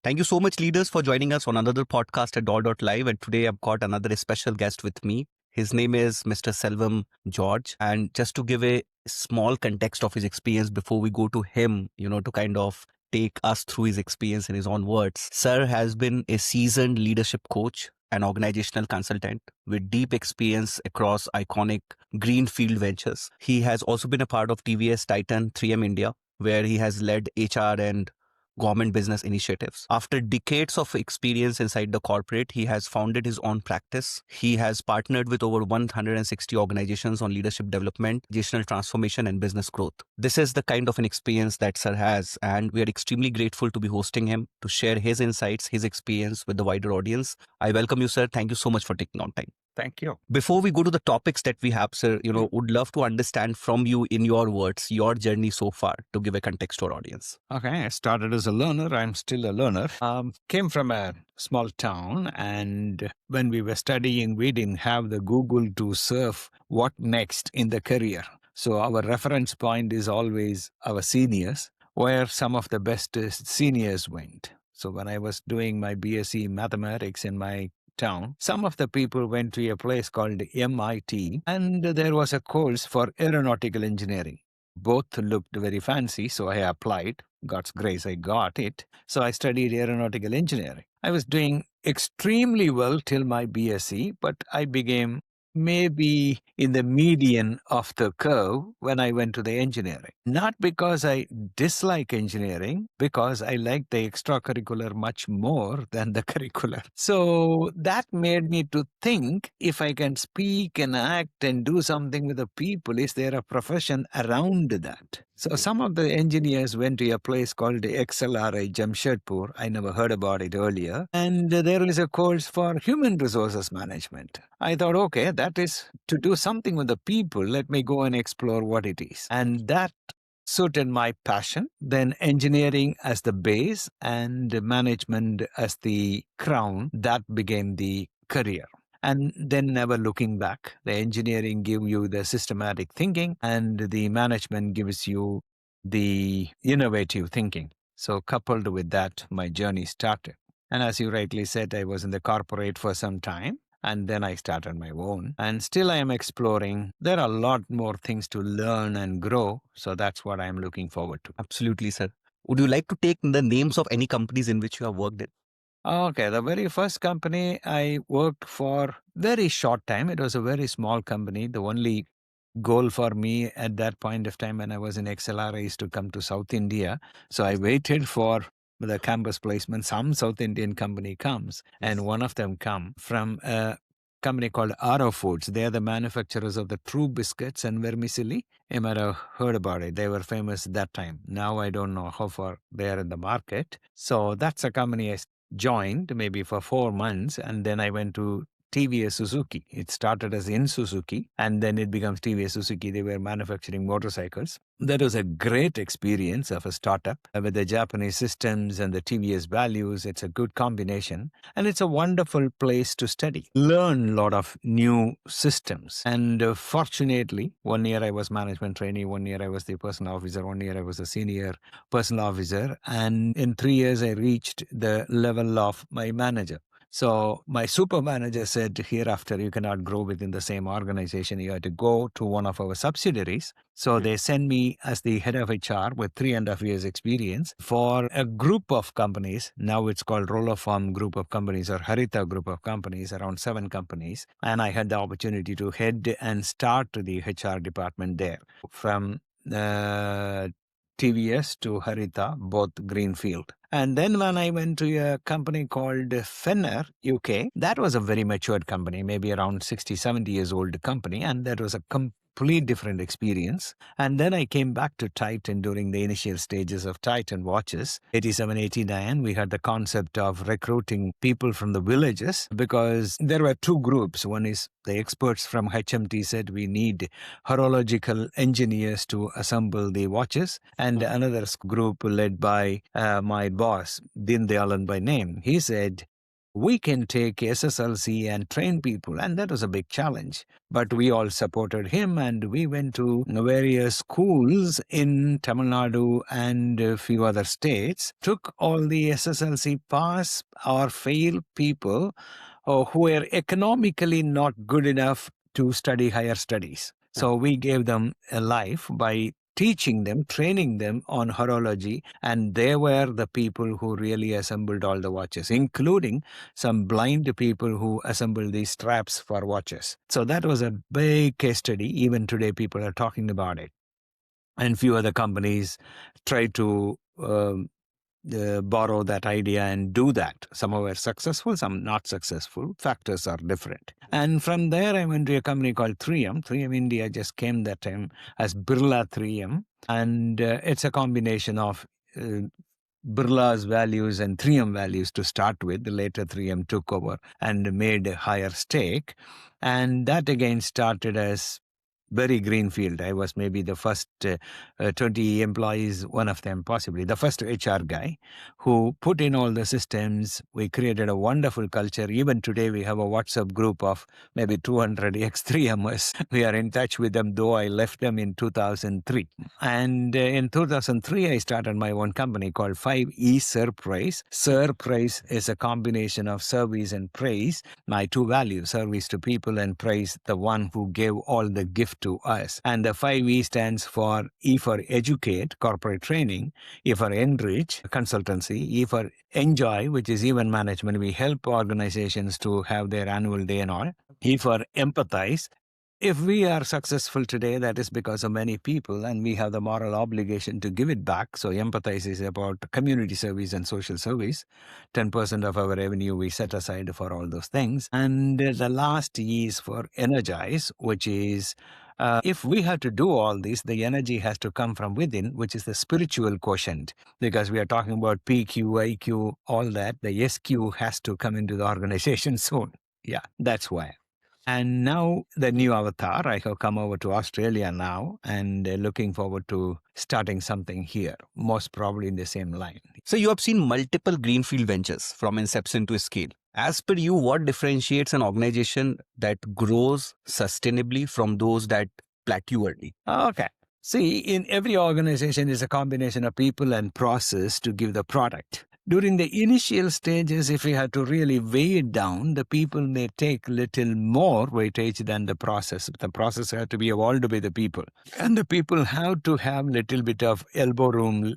Thank you so much, leaders, for joining us on another podcast at Dawdle.live. And today I've got another special guest with me. His name is Mr. Selvam George. And just to give a small context of his experience before we go to him, to kind of take us through his experience in his own words, Sir has been a seasoned leadership coach and organizational consultant with deep experience across iconic Greenfield ventures. He has also been a part of TVS Titan 3M India, where he has led HR and government business initiatives. After decades of experience inside the corporate, he has founded his own practice. He has partnered with over 160 organizations on leadership development, organizational transformation, and business growth. This is the kind of an experience that Sir has, and we are extremely grateful to be hosting him to share his insights, his experience with the wider audience. I welcome you, Sir. Thank you so much for taking on time. Thank you. Before we go to the topics that we have, Sir, would love to understand from you in your words, your journey so far to give a context to our audience. Okay, I started as a learner. I'm still a learner. Came from a small town, and when we were studying, we didn't have the Google to surf what next in the career. So our reference point is always our seniors, where some of the best seniors went. So when I was doing my BSc mathematics in my town, some of the people went to a place called MIT, and there was a course for aeronautical engineering. Both looked very fancy, so I applied. God's grace, I got it. So I studied aeronautical engineering. I was doing extremely well till my BSc, but I became maybe in the median of the curve when I went to the engineering. Not because I dislike engineering, because I like the extracurricular much more than the curricular. So that made me to think, if I can speak and act and do something with the people, is there a profession around that? So some of the engineers went to a place called XLRI Jamshedpur. I never heard about it earlier. And there is a course for human resources management. I thought, okay, that is to do something with the people. Let me go and explore what it is. And that suited my passion. Then engineering as the base and management as the crown, that became the career. And then never looking back. The engineering gives you the systematic thinking, and the management gives you the innovative thinking. So coupled with that, my journey started. And as you rightly said, I was in the corporate for some time, and then I started my own. And still I am exploring. There are a lot more things to learn and grow. So that's what I'm looking forward to. Absolutely, Sir. Would you like to take the names of any companies in which you have worked in? Okay, the very first company I worked for very short time. It was a very small company. The only goal for me at that point of time when I was in XLR is to come to South India. So I waited for the campus placement. Some South Indian company comes, and one of them come from a company called Aro Foods. They are the manufacturers of the True biscuits and vermicelli. You might have heard about it. They were famous that time. Now I don't know how far they are in the market. So that's a company I joined maybe for 4 months, and then I went to TVS Suzuki. It started as in Suzuki, and then it becomes TVS Suzuki. They were manufacturing motorcycles. That was a great experience of a startup with the Japanese systems and the TVS values. It's a good combination, and it's a wonderful place to study, learn a lot of new systems. And fortunately, 1 year I was management trainee, 1 year I was the personnel officer, 1 year I was a senior personnel officer, and in 3 years I reached the level of my manager. So my super manager said, hereafter you cannot grow within the same organization. You have to go to one of our subsidiaries. So they sent me as the head of HR with 3.5 years experience for a group of companies. Now it's called Roller Farm Group of Companies or Harita Group of Companies, around 7 companies. And I had the opportunity to head and start the HR department there from TVS to Harita, both Greenfield. And then when I went to a company called Fenner, UK, that was a very matured company, maybe around 60, 70 years old company. And that was a complete different experience. And then I came back to Titan during the initial stages of Titan watches. 87, 89, we had the concept of recruiting people from the villages because there were 2 groups. One is the experts from HMT said we need horological engineers to assemble the watches. And another group led by my boss, Din Dayalan by name, he said, we can take SSLC and train people. And that was a big challenge. But we all supported him, and we went to various schools in Tamil Nadu and a few other states, took all the SSLC pass or fail people who were economically not good enough to study higher studies. So we gave them a life by teaching them, training them on horology, and they were the people who really assembled all the watches, including some blind people who assembled these straps for watches. So that was a big case study. Even today, people are talking about it. And few other companies try to borrow that idea and do that. Some were successful, some not successful. Factors are different. And from there, I went to a company called 3M. 3M India just came that time as Birla 3M. And it's a combination of Birla's values and 3M values to start with. The later 3M took over and made a higher stake. And that again started as very Greenfield. I was maybe the first 20 employees, one of them possibly, the first HR guy who put in all the systems. We created a wonderful culture. Even today, we have a WhatsApp group of maybe 200 ex-3Mers. We are in touch with them, though I left them in 2003. And in 2003, I started my own company called 5E Surprise. Surprise is a combination of service and praise. My two values, service to people and praise the one who gave all the gift to us. And the 5E stands for E for educate, corporate training, E for enrich, consultancy, E for enjoy, which is event management. We help organizations to have their annual day and all. E for empathize. If we are successful today, that is because of many people, and we have the moral obligation to give it back. So empathize is about community service and social service. 10% of our revenue we set aside for all those things. And the last E is for energize, which is if we have to do all this, the energy has to come from within, which is the spiritual quotient. Because we are talking about PQ, IQ, all that, the SQ has to come into the organization soon. Yeah, that's why. And now the new avatar, I have come over to Australia now and looking forward to starting something here, most probably in the same line. So you have seen multiple greenfield ventures from inception to scale. As per you, what differentiates an organization that grows sustainably from those that plateau early? Okay. See, in every organization is a combination of people and process to give the product. During the initial stages, if we have to really weigh it down, the people may take little more weightage than the process. The process has to be evolved by the people. And the people have to have little bit of elbow room,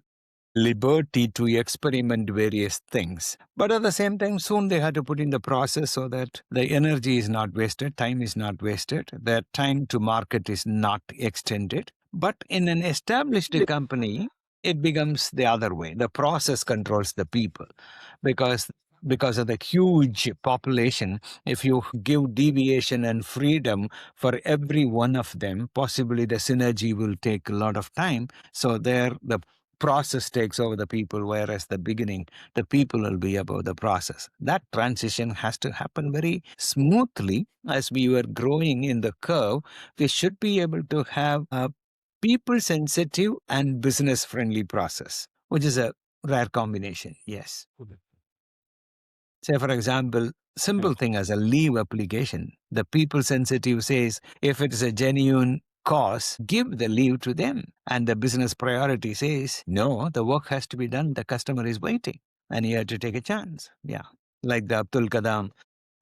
liberty to experiment various things. But at the same time, soon they have to put in the process so that the energy is not wasted, time is not wasted, the time to market is not extended. But in an established company, it becomes the other way. The process controls the people because of the huge population. If you give deviation and freedom for every one of them, possibly the synergy will take a lot of time. So there, the process takes over the people, whereas the beginning, the people will be above the process. That transition has to happen very smoothly. As we were growing in the curve, we should be able to have a people-sensitive and business-friendly process, which is a rare combination, yes. Say, for example, simple thing as a leave application. The people-sensitive says, if it is a genuine cause, give the leave to them. And the business priority says, no, the work has to be done. The customer is waiting. And you have to take a chance. Yeah. Like the Abdul Kalam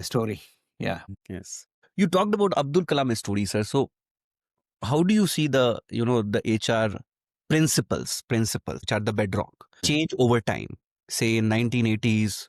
story. Yeah. Yes. You talked about Abdul Kalam story, sir. So how do you see the HR principles, which are the bedrock, change over time, say in 1980s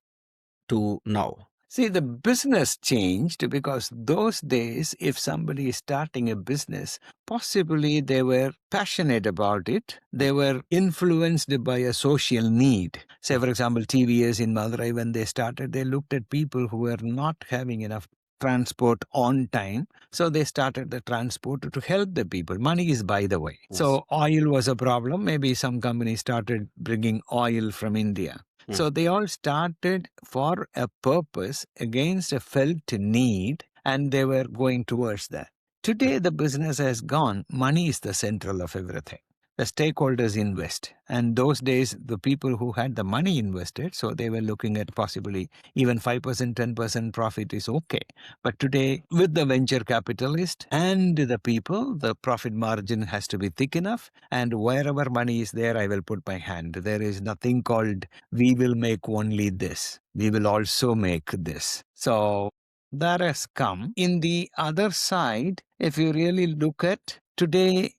to now? See, the business changed because those days, if somebody is starting a business, possibly they were passionate about it. They were influenced by a social need. Say, for example, TVS in Madurai, when they started, they looked at people who were not having enough transport on time. So they started the transport to help the people. Money is by the way. Yes. So oil was a problem. Maybe some companies started bringing oil from India. So they all started for a purpose against a felt need, and they were going towards that. Today, the business has gone. Money is the central of everything. the stakeholders invest. And those days, the people who had the money invested, so they were looking at possibly even 5%, 10% profit is okay. But today, with the venture capitalist and the people, the profit margin has to be thick enough. And wherever money is there, I will put my hand. There is nothing called, we will make only this. We will also make this. So that has come. In the other side, if you really look at today,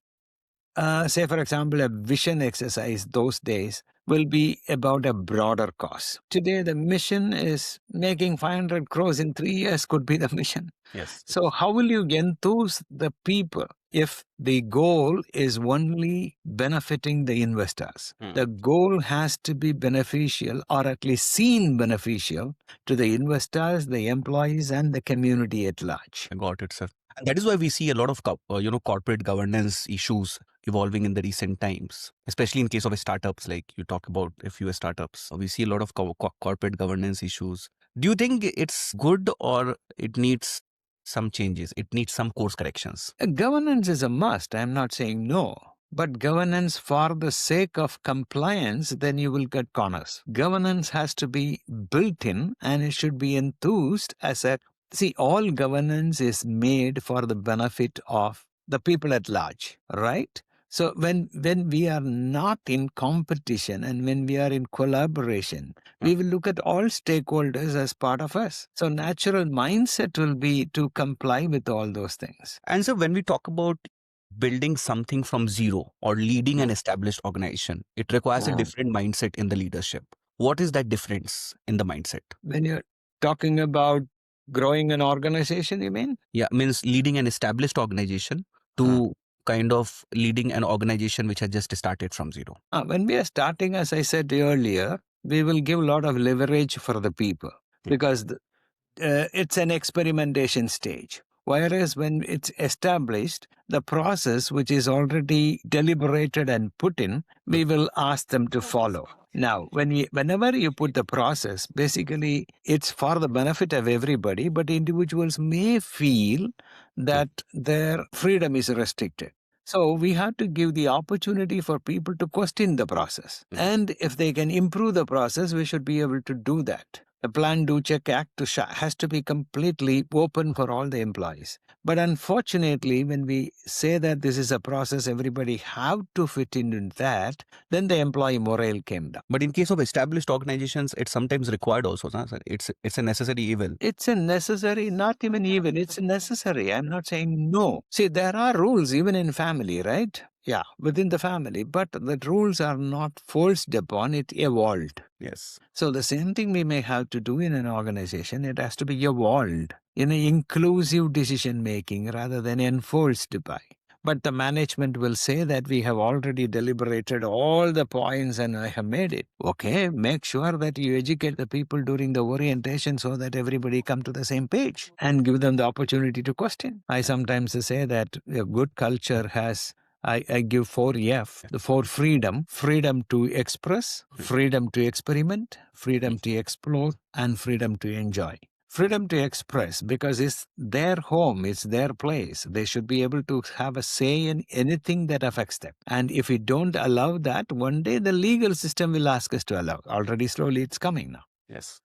say, for example, a vision exercise those days will be about a broader cause. Today, the mission is making 500 crores in 3 years could be the mission. Yes. So how will you enthuse the people if the goal is only benefiting the investors? The goal has to be beneficial, or at least seen beneficial, to the investors, the employees, and the community at large. I got it, sir. And that is why we see a lot of corporate governance issues evolving in the recent times, especially in case of startups, like you talk about a few startups. We see a lot of corporate governance issues. Do you think it's good or it needs some changes? It needs some course corrections? Governance is a must. I'm not saying no. But governance for the sake of compliance, then you will get corners. Governance has to be built in, and it should be enthused as a... See, all governance is made for the benefit of the people at large, right? So when we are not in competition and when we are in collaboration, we will look at all stakeholders as part of us. So natural mindset will be to comply with all those things. And so when we talk about building something from zero or leading an established organization, it requires a different mindset in the leadership. What is that difference in the mindset? When you're talking about growing an organization, you mean? Yeah, means leading an established organization to kind of leading an organization which has just started from zero. When we are starting, as I said earlier, we will give a lot of leverage for the people because it's an experimentation stage. Whereas when it's established, the process which is already deliberated and put in, we will ask them to follow. Now, whenever you put the process, basically it's for the benefit of everybody, but individuals may feel that their freedom is restricted. So we have to give the opportunity for people to question the process. And if they can improve the process, we should be able to do that. The plan, do, check, act has to be completely open for all the employees. But unfortunately, when we say that this is a process, everybody have to fit into that, then the employee morale came down. But in case of established organizations, it's sometimes required also, sir. It's a necessary evil. It's a necessary, not even even, it's necessary. I'm not saying no. See, there are rules even in family, right? Yeah, within the family, but the rules are not forced upon, it evolved. Yes. So the same thing we may have to do in an organization, it has to be evolved in an inclusive decision making rather than enforced by. But the management will say that we have already deliberated all the points and I have made it. Okay, make sure that you educate the people during the orientation so that everybody come to the same page and give them the opportunity to question. I sometimes say that a good culture has... I give 4F, the 4 freedom to express, freedom to experiment, freedom to explore, and freedom to enjoy. Freedom to express, because it's their home, it's their place. They should be able to have a say in anything that affects them. And if we don't allow that, one day the legal system will ask us to allow. Already slowly it's coming now. Yes.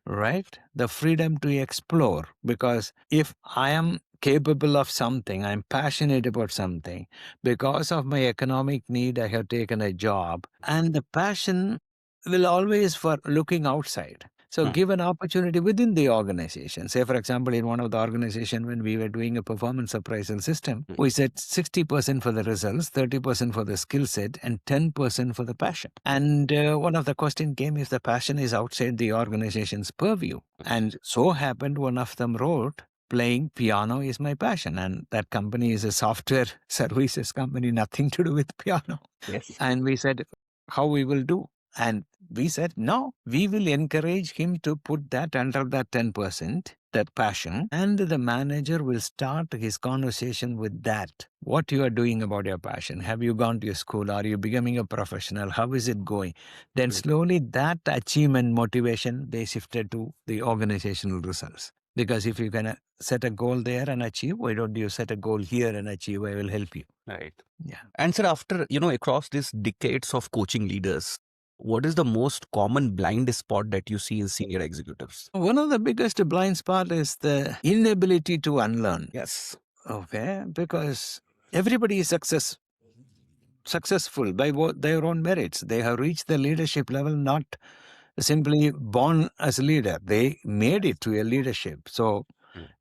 Right? The freedom to explore, because if I am capable of something, I'm passionate about something, because of my economic need, I have taken a job, and the passion will always for looking outside. So give an opportunity within the organization. Say, for example, in one of the organization, when we were doing a performance appraisal system, we said 60% for the results, 30% for the skill set, and 10% for the passion. And one of the question came if the passion is outside the organization's purview. And so happened one of them wrote, playing piano is my passion. And that company is a software services company, nothing to do with piano. Yes. And we said, how we will do? And we said, no, we will encourage him to put that under that 10%, that passion, and the manager will start his conversation with that. What you are doing about your passion? Have you gone to your school? Are you becoming a professional? How is it going? Then slowly that achievement motivation, they shifted to the organizational results. Because if you can set a goal there and achieve, why don't you set a goal here and achieve? I will help you. Right. Yeah. And sir, after, across these decades of coaching leaders, what is the most common blind spot that you see in senior executives? One of the biggest blind spot is the inability to unlearn. Yes. Okay. Because everybody is successful by their own merits. They have reached the leadership level, not simply born as a leader. They made it to a leadership. So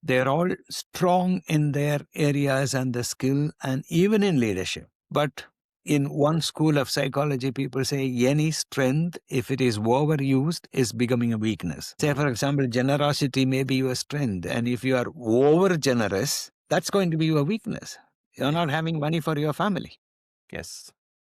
they're all strong in their areas and the skill and even in leadership. But in one school of psychology, people say any strength, if it is overused, is becoming a weakness. Say, for example, generosity may be your strength. And if you are over generous, that's going to be your weakness. You're not having money for your family. Yes.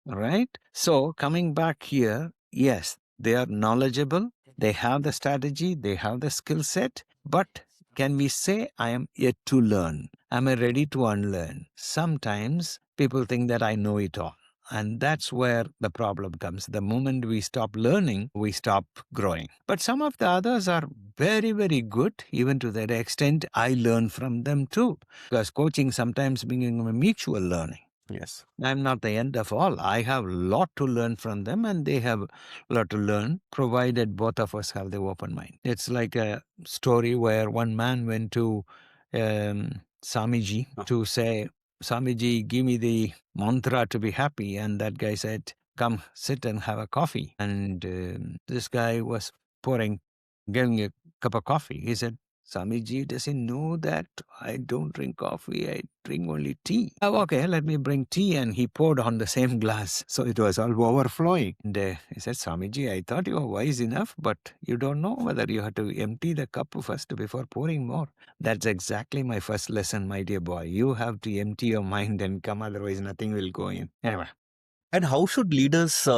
Right? So coming back here, yes, they are knowledgeable. They have the strategy. They have the skill set. But can we say, I am yet to learn? Am I ready to unlearn? Sometimes people think that I know it all. And that's where the problem comes. The moment we stop learning, we stop growing. But some of the others are very, very good, even to that extent I learn from them too. Because coaching sometimes being a mutual learning. Yes. I'm not the end of all. I have a lot to learn from them and they have a lot to learn, provided both of us have the open mind. It's like a story where one man went to Samiji to say, Samiji, give me the mantra to be happy. And that guy said, come sit and have a coffee. And this guy was giving a cup of coffee. He said, Swamiji doesn't know that I don't drink coffee, I drink only tea. Oh, okay, let me bring tea. And he poured on the same glass. So it was all overflowing. And he said, Swamiji, I thought you were wise enough, but you don't know whether you have to empty the cup first before pouring more. That's exactly my first lesson, my dear boy. You have to empty your mind and come, otherwise nothing will go in. Anyway. And how should leaders,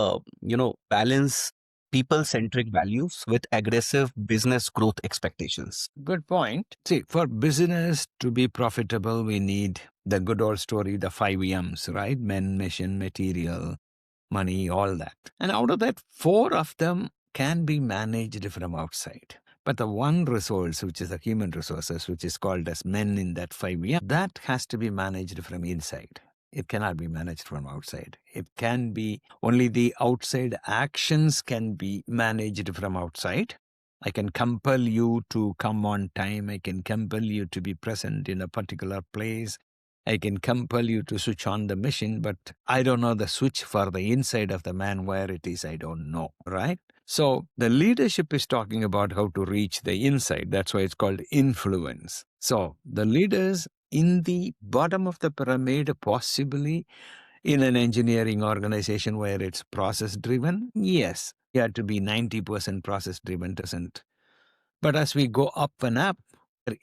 balance people-centric values with aggressive business growth expectations? Good point. See, for business to be profitable, we need the good old story, the 5 M's, right? Men, mission, material, money, all that. And out of that, 4 of them can be managed from outside. But the one resource, which is the human resources, which is called as men in that 5 M's, that has to be managed from inside. It cannot be managed from outside. It can be only the outside actions can be managed from outside. I can compel you to come on time. I can compel you to be present in a particular place. I can compel you to switch on the machine, but I don't know the switch for the inside of the man, where it is, I don't know, right? So the leadership is talking about how to reach the inside. That's why it's called influence. So the leaders in the bottom of the pyramid, possibly in an engineering organization where it's process driven, yes, you have to be 90% process driven, doesn't. But as we go up and up,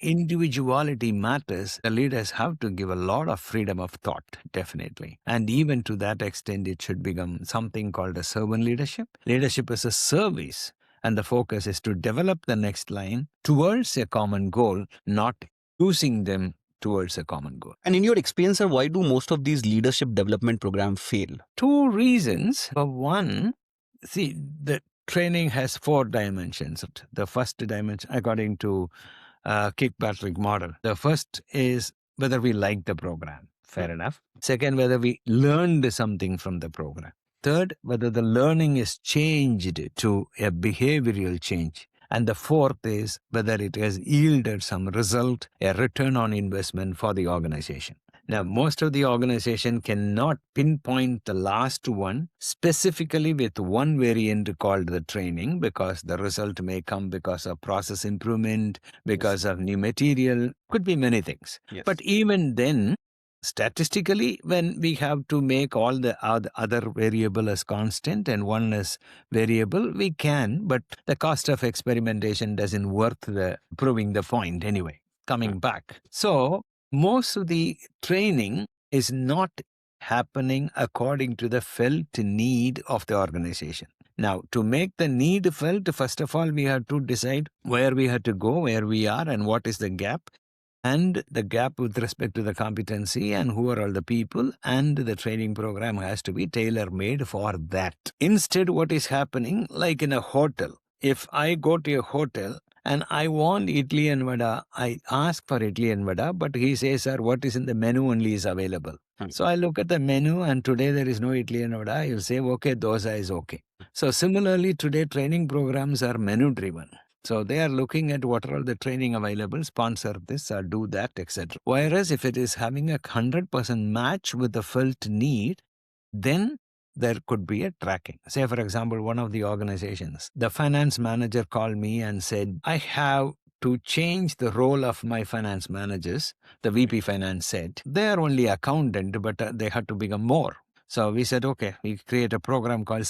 individuality matters. The leaders have to give a lot of freedom of thought, definitely. And even to that extent, it should become something called a servant leadership. Leadership is a service, and the focus is to develop the next line towards a common goal, not using them towards a common goal. And in your experience, sir, why do most of these leadership development programs fail? 2 reasons. For one, see, the training has 4 dimensions. The first dimension, according to Kirkpatrick model, the first is whether we like the program. Fair enough. Second, whether we learned something from the program. Third, whether the learning is changed to a behavioral change. And the fourth is whether it has yielded some result, a return on investment for the organization. Now, most of the organization cannot pinpoint the last one specifically with one variant called the training, because the result may come because of process improvement, because of new material, could be many things. Yes. But even then, statistically, when we have to make all the other variable as constant and one as variable, we can, but the cost of experimentation doesn't worth the proving the point anyway. Coming back. So most of the training is not happening according to the felt need of the organization. Now, to make the need felt, first of all, we have to decide where we have to go, where we are, and what is the gap. And the gap with respect to the competency and who are all the people, and the training program has to be tailor-made for that. Instead, what is happening, like in a hotel, if I go to a hotel and I want idli and vada. I ask for idli and vada, but he says, sir, what is in the menu only is available. So I look at the menu and today there is no idli and vada. You'll say, okay, dosa is okay. So similarly, today training programs are menu driven. So they are looking at what are all the training available, sponsor this or do that, etc. Whereas if it is having a 100% match with the felt need, then there could be a tracking. Say, for example, one of the organizations, the finance manager called me and said, I have to change the role of my finance managers. The VP finance said, they are only accountant, but they have to become more. So we said, okay, we create a program called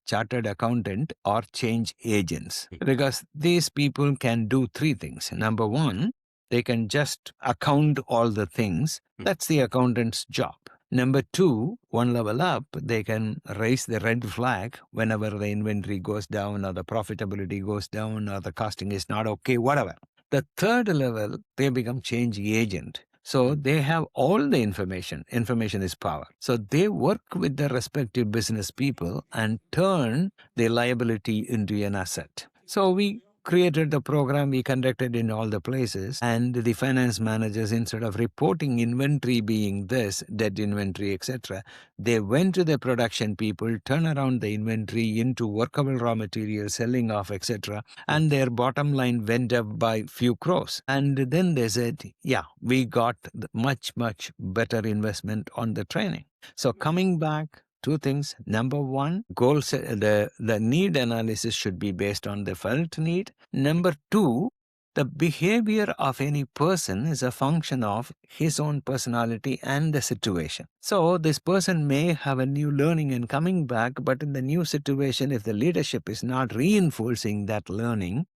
chartered accountant or change agents, because these people can do three things. Number one, they can just account all the things. That's the accountant's job. Number two, one level up, they can raise the red flag whenever the inventory goes down or the profitability goes down or the costing is not okay, whatever. The third level, they become change agent. So they have all the information. Information is power. So they work with the respective business people and turn the liability into an asset. So we created the program, we conducted in all the places, and the finance managers, instead of reporting inventory being this, dead inventory, etc., they went to the production people, turn around the inventory into workable raw material, selling off, etc., and their bottom line went up by few crores. And then they said, yeah, we got much, much better investment on the training. So coming back, two things. Number one, the need analysis should be based on the felt need. Number two, the behavior of any person is a function of his own personality and the situation. So this person may have a new learning and coming back, but in the new situation, if the leadership is not reinforcing that learning,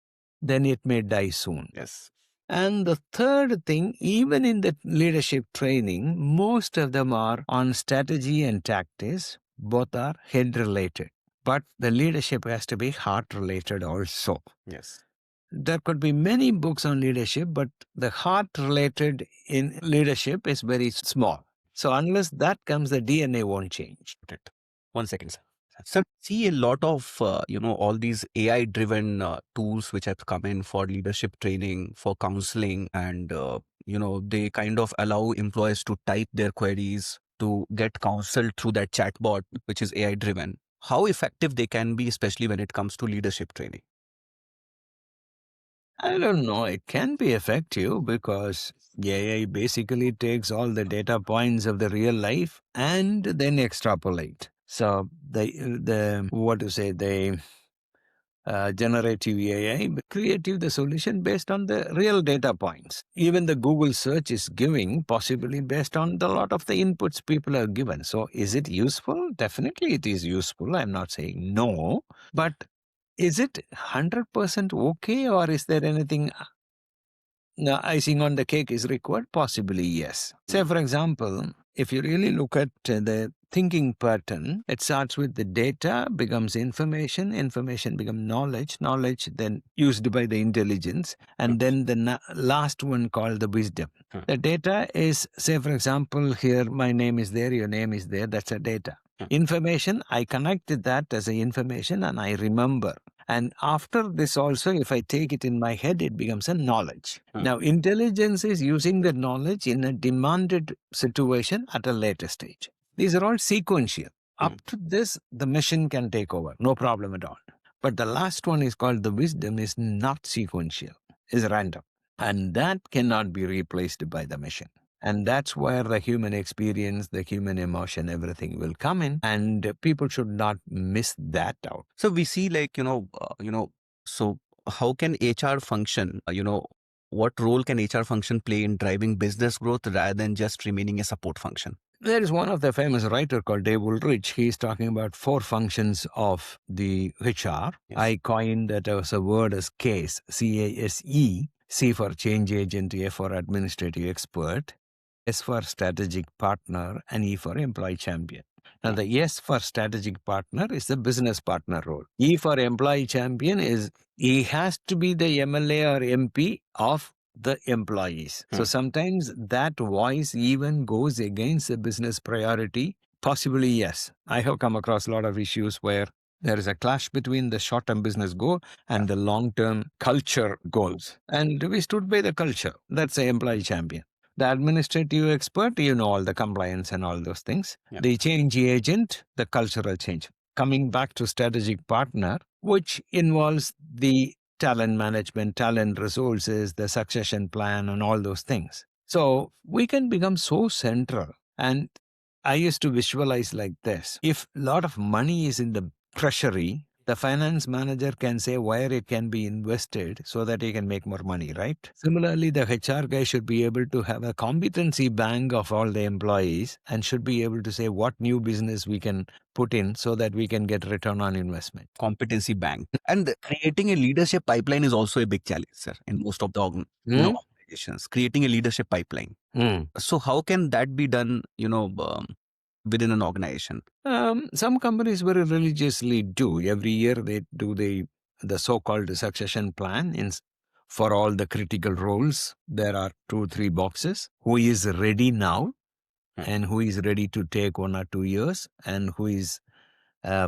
then it may die soon. Yes. And the third thing, even in the leadership training, most of them are on strategy and tactics. Both are head related. But the leadership has to be heart related also. Yes. There could be many books on leadership, but the heart related in leadership is very small. So unless that comes, the DNA won't change. 1 second, sir. So see a lot of, all these AI driven tools which have come in for leadership training, for counseling, and, they kind of allow employees to type their queries to get counseled through that chatbot, which is AI driven. How effective they can be, especially when it comes to leadership training? I don't know. It can be effective because AI basically takes all the data points of the real life and then extrapolate. So the generative AI creative the solution based on the real data points. Even the Google search is giving possibly based on the lot of the inputs people are given. So is it useful? Definitely it is useful. I'm not saying no, but is it 100% okay, or is there anything icing on the cake is required? Possibly, yes. Say, for example, if you really look at the thinking pattern, it starts with the data, becomes information, information becomes knowledge, knowledge then used by the intelligence, and then the last one called the wisdom. The data is, say, for example, here my name is there, your name is there, that's a data. Information, I connected that as a information and I remember. And after this also, if I take it in my head, it becomes a knowledge. Now, intelligence is using the knowledge in a demanded situation at a later stage. These are all sequential. Up to this, the machine can take over, no problem at all. But the last one is called the wisdom, is not sequential, is random. And that cannot be replaced by the machine. And that's where the human experience, the human emotion, everything will come in. And people should not miss that out. So we see so how can HR function, what role can HR function play in driving business growth rather than just remaining a support function? There is one of the famous writer called Dave Ulrich. He's talking about 4 functions of the HR. Yes. I coined that as a word as CASE, C-A-S-E, C for change agent, A for administrative expert, S for strategic partner, and E for employee champion. Now, the S for strategic partner is the business partner role. E for employee champion is he has to be the MLA or MP of the employees. So sometimes that voice even goes against the business priority. Possibly, yes. I have come across a lot of issues where There is a clash between the short-term business goal and the long-term culture goals. And we stood by the culture. That's the employee champion. The administrative expert, all the compliance and all those things. Yeah. The change agent, the cultural change. Coming back to strategic partner, which involves the talent management, talent resources, the succession plan, and all those things. So we can become so central. And I used to visualize like this. If a lot of money is in the treasury, the finance manager can say where it can be invested so that he can make more money, right? Similarly, the HR guy should be able to have a competency bank of all the employees and should be able to say what new business we can put in so that we can get return on investment. Competency bank. And creating a leadership pipeline is also a big challenge, sir, in most of the organizations. Creating a leadership pipeline. So how can that be done, within an organization? Some companies very religiously do. Every year they do the so-called succession plan for all the critical roles. There are 2-3 boxes. Who is ready now and who is ready to take 1 or 2 years and who is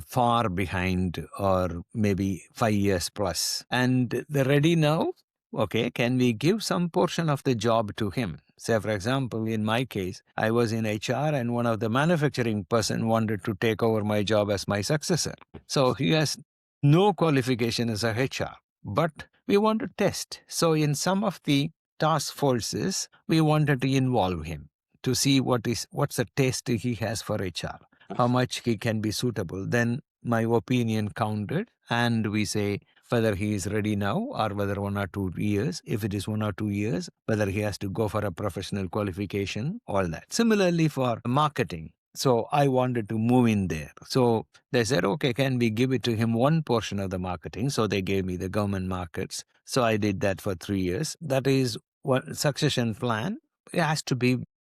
far behind or maybe 5 years plus. And the ready now, okay, can we give some portion of the job to him? Say, for example, in my case, I was in HR and one of the manufacturing person wanted to take over my job as my successor. So he has no qualification as a HR, but we want to test. So in some of the task forces, we wanted to involve him to see what's the taste he has for HR, how much he can be suitable. Then my opinion counted, and we say whether he is ready now or whether 1 or 2 years. If it is 1 or 2 years, whether he has to go for a professional qualification, all that. Similarly for marketing. So I wanted to move in there. So they said, okay, can we give it to him one portion of the marketing? So they gave me the government markets. So I did that for 3 years. That is what succession plan. It has to be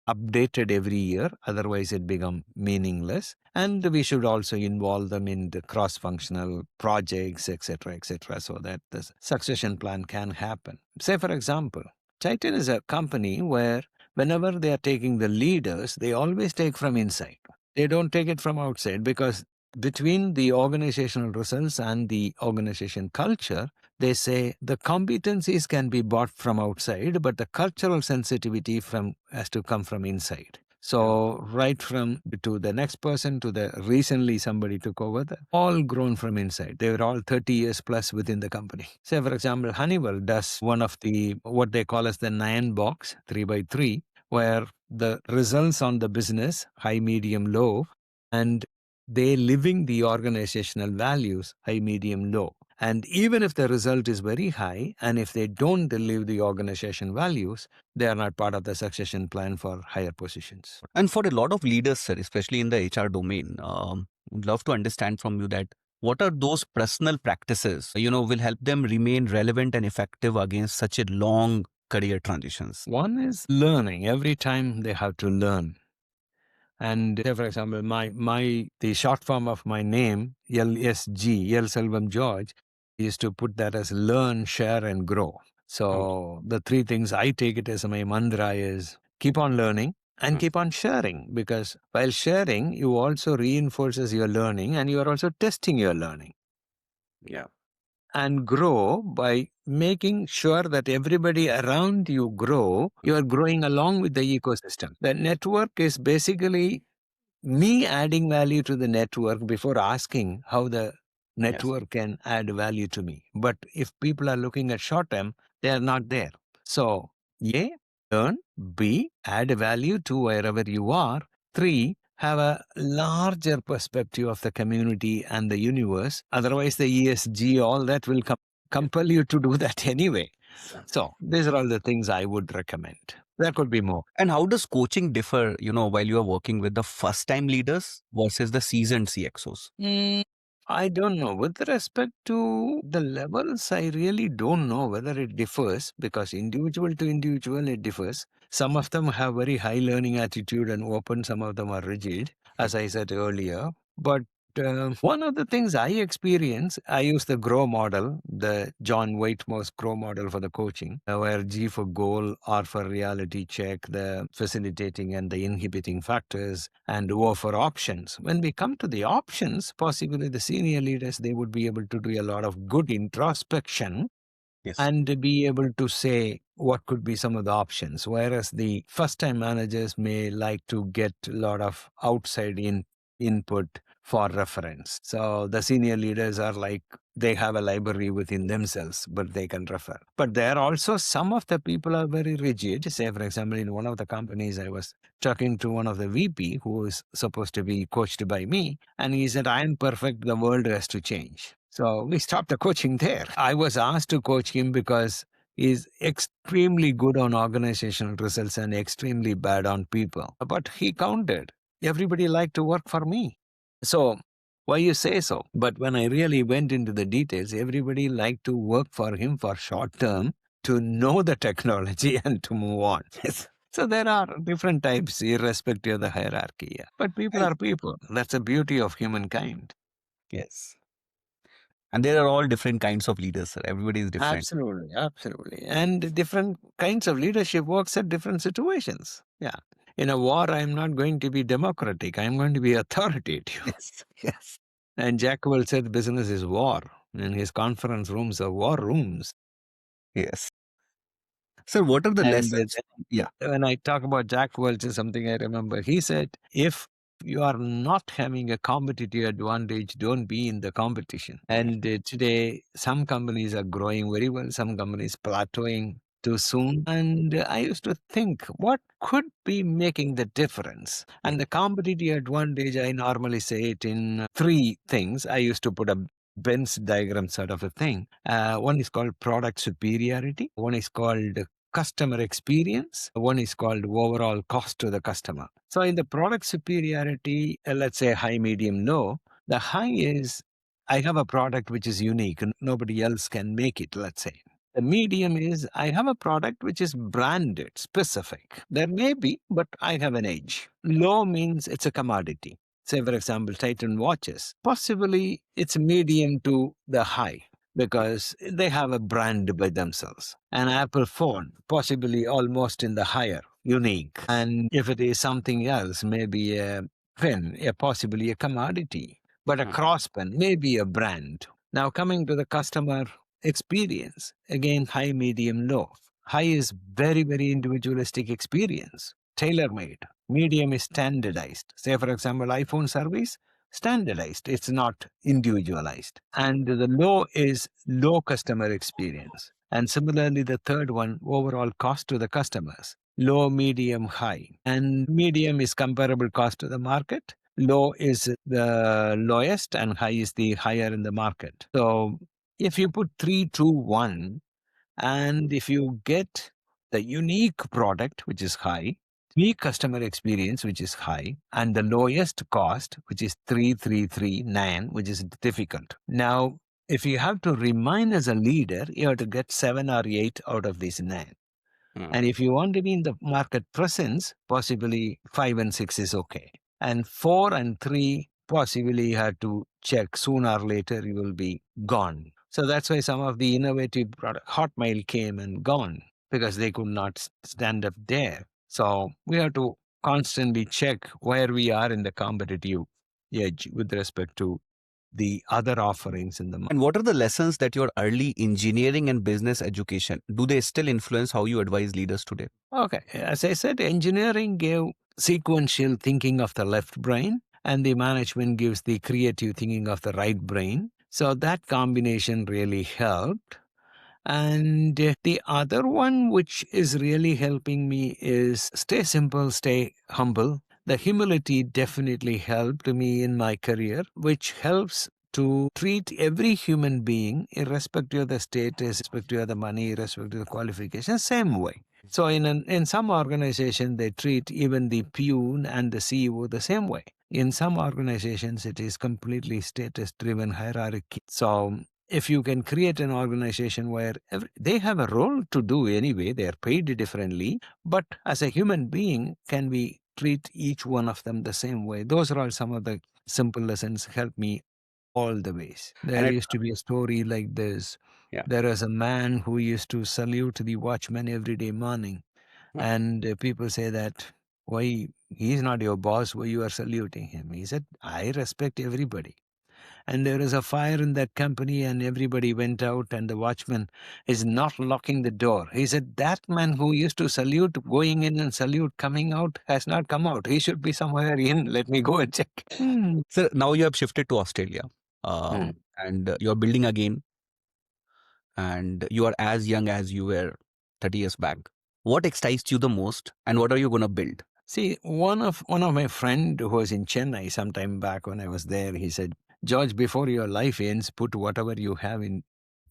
updated every year, otherwise it become meaningless. And we should also involve them in the cross-functional projects, etc., so that the succession plan can happen. Say, for example, Titan is a company where whenever they are taking the leaders, they always take from inside. They don't take it from outside because between the organizational results and the organization culture, they say the competencies can be bought from outside, but the cultural sensitivity has to come from inside. So right from to the next person to the recently somebody took over, all grown from inside. They were all 30 years plus within the company. Say, for example, Honeywell does one of the, what they call as the 9 box, 3x3, where the results on the business, high, medium, low, and they living the organizational values, high, medium, low. And even if the result is very high, and if they don't live the organization values, they are not part of the succession plan for higher positions. And for a lot of leaders, sir, especially in the HR domain, would love to understand from you that what are those personal practices, will help them remain relevant and effective against such a long career transitions? One is learning. Every time they have to learn. And say, for example, the short form of my name, LSG, Selvam George, is to put that as learn, share, and grow. So the 3 things I take it as my mantra is keep on learning and keep on sharing, because while sharing, you also reinforces your learning and you are also testing your learning. Yeah. And grow by making sure that everybody around you grow. You are growing along with the ecosystem. The network is basically me adding value to the network before asking how the network can add value to me. But if people are looking at short term, they are not there. So A, learn. B, add value to wherever you are. 3, have a larger perspective of the community and the universe. Otherwise, the ESG, all that will compel you to do that anyway. So these are all the things I would recommend. There could be more. And how does coaching differ, while you are working with the first-time leaders versus the seasoned CXOs? I don't know. With respect to the levels, I really don't know whether it differs, because individual to individual it differs. Some of them have very high learning attitude and open, some of them are rigid, as I said earlier. But one of the things I experience, I use the GROW model, the John Waitmore's GROW model for the coaching, where G for goal, R for reality check, the facilitating and the inhibiting factors, and O for options. When we come to the options, possibly the senior leaders, they would be able to do a lot of good introspection Yes. and be able to say what could be some of the options. Whereas the first-time managers may like to get a lot of outside input for reference. So the senior leaders are like, they have a library within themselves, but they can refer. But there are also some of the people are very rigid. Say, for example, in one of the companies, I was talking to one of the VP who is supposed to be coached by me, and he said, I'm perfect, the world has to change. So we stopped the coaching there. I was asked to coach him because he's extremely good on organizational results and extremely bad on people. But he counted. Everybody liked to work for me. So why you say so? But when I really went into the details, everybody liked to work for him for short term to know the technology and to move on. So there are different types irrespective of the hierarchy. Yeah. But people are people. That's the beauty of humankind. Yes. And there are all different kinds of leaders, sir. Everybody is different. Absolutely, absolutely. And different kinds of leadership works at different situations. Yeah. In a war, I'm not going to be democratic. I'm going to be authoritative. Yes. Yes. And Jack Welch said business is war, and his conference rooms are war rooms. Yes. Sir, what are the And lessons? Yeah. when I talk about Jack Welch, is something I remember. He said, if you are not having a competitive advantage, don't be in the competition. And today, some companies are growing very well, some companies plateauing too soon. And I used to think, what could be making the difference? And the competitive advantage, I normally say it in three things. I used to put a Venn diagram sort of a thing. One is called product superiority. One is called customer experience. One is called overall cost to the customer. So in the product superiority, let's say high, medium, low, the high is I have a product which is unique and nobody else can make it, let's say. The medium is I have a product which is branded, specific. There may be, but I have an edge. Low means it's a commodity. Say, for example, Titan watches. Possibly it's medium to the high because they have a brand by themselves. An Apple phone, possibly almost in the higher, unique. And if it is something else, maybe a pen, possibly a commodity, but a cross pen, maybe a brand. Now coming to the customer experience, again, high, medium, low. High is very, very individualistic experience, tailor-made. Medium is standardized. Say, for example, iPhone service, standardized. It's not individualized. And the low is low customer experience. And similarly, the third one, overall cost to the customers. Low, medium, high. And medium is comparable cost to the market. Low is the lowest and high is the higher in the market. So if you put 3, 2, 1, and if you get the unique product, which is high, unique customer experience, which is high, and the lowest cost, which is 3, 3, 3, 9, which is difficult. Now, if you have to remain as a leader, you have to get 7 or 8 out of these 9. And if you want to be in the market presence, possibly 5 and 6 is okay. And 4 and 3, possibly you have to check sooner or later you will be gone. So that's why some of the innovative product, Hotmail came and gone because they could not stand up there. So we have to constantly check where we are in the competitive edge with respect to the other offerings in the market. And what are the lessons that your early engineering and business education, do they still influence how you advise leaders today? Okay. As I said, engineering gave sequential thinking of the left brain, and the management gives the creative thinking of the right brain. So that combination really helped. And the other one, which is really helping me, is stay simple, stay humble. The humility definitely helped me in my career, which helps to treat every human being, irrespective of the status, irrespective of the money, irrespective of the qualifications, same way. So in some organization, they treat even the peon and the CEO the same way. In some organizations, it is completely status-driven hierarchy. So if you can create an organization where they have a role to do anyway, they are paid differently, but as a human being, can we treat each one of them the same way? Those are all some of the simple lessons help me all the ways. There And used to be a story like this. yeah. There was a man who used to salute the watchman every day morning. Yeah. And people say that, why he's not your boss, why you are saluting him? He said, I respect everybody. And there is a fire in that company, and everybody went out, and the watchman is not locking the door. He said, that man who used to salute going in and salute coming out has not come out. He should be somewhere in. Let me go and check. So now you have shifted to Australia, Hmm. and you're building again, and you are as young as you were 30 years back. What excites you the most, and what are you going to build? See, one of my friend who was in Chennai some time back when I was there, he said, George, before your life ends, put whatever you have in,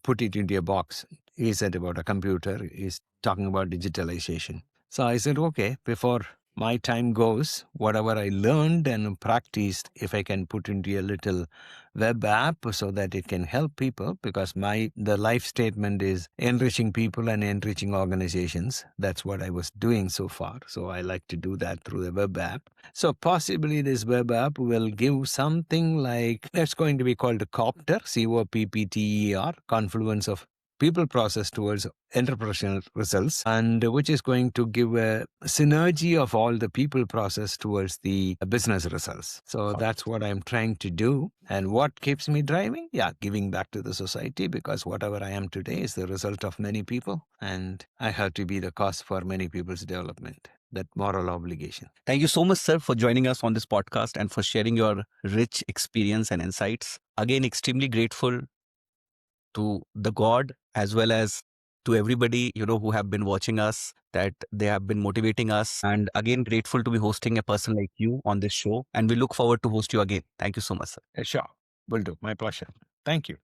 put it into a box. He said about a computer. He's talking about digitalization. So I said, okay, before my time goes, whatever I learned and practiced, if I can put into a little web app so that it can help people, because the life statement is enriching people and enriching organizations. That's what I was doing so far. So I like to do that through the web app. So possibly this web app will give something like, that's going to be called a copter, COPPTER, confluence of people process towards entrepreneurial results, and which is going to give a synergy of all the people process towards the business results. So that's what I'm trying to do. And what keeps me driving? Yeah, giving back to the society, because whatever I am today is the result of many people, and I have to be the cause for many people's development. That moral obligation. Thank you so much, sir, for joining us on this podcast and for sharing your rich experience and insights. Again, extremely grateful to the God as well as to everybody, who have been watching us, that they have been motivating us. And again, grateful to be hosting a person like you on this show. And we look forward to host you again. Thank you so much, sir. Sure. Will do. My pleasure. Thank you.